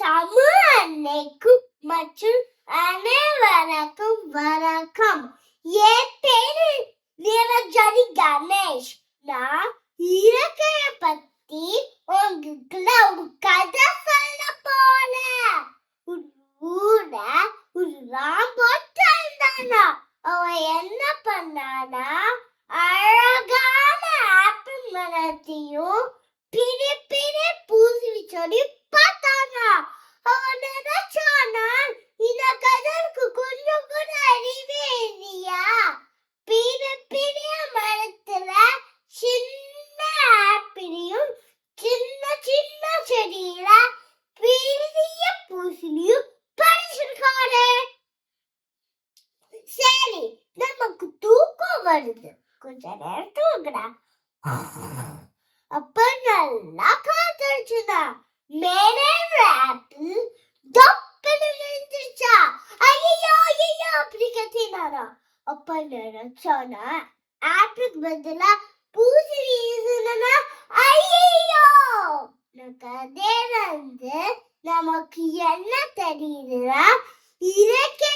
தமிழ் அன்னைக்கும் மற்றும் அனைவருக்கும் வணக்கம். என் பேரு நிரஞ்சனி கணேஷ். நான் இயற்கைய பத்தி உங்களுக்கு ஒரு கதை சொல்ல போறேன். ஒரு ஊர்ல ஒரு ராம்போட் இருந்தானா. அவன் என்ன பண்ணானா, அழகான ஆப்பிள் மரத்தையும் பெரிய பெரிய பூசணி செடி பார்த்தானா. அவன் நினைச்சானா, இந்த கதற்கு கொஞ்சம் கூட அறிவே இல்லையா? பெரிய பெரிய மரத்துல சின்ன ஆப்பிளையும் சின்ன சின்ன செடியில பெரிய பூசணியும் பறிச்சிருக்காரு. சரி, நமக்கு தூக்கம் வருது, கொஞ்ச நேரம் தூங்குடா. அப்ப நல்லா காத்தடிச்சுதா. மேலே ஆப்பிள் டப்புன்னு விழுந்துருச்சா. ஐயோ ஐயோ அப்படி கத்தினாரா. அப்ப நினைச்சானா, ஆப்பிளுக்கு பதிலா பூசணி வீசுனா. ஐயோ, கதையில இருந்து நமக்கு என்ன தெரியுதுன்னா, இயற்கை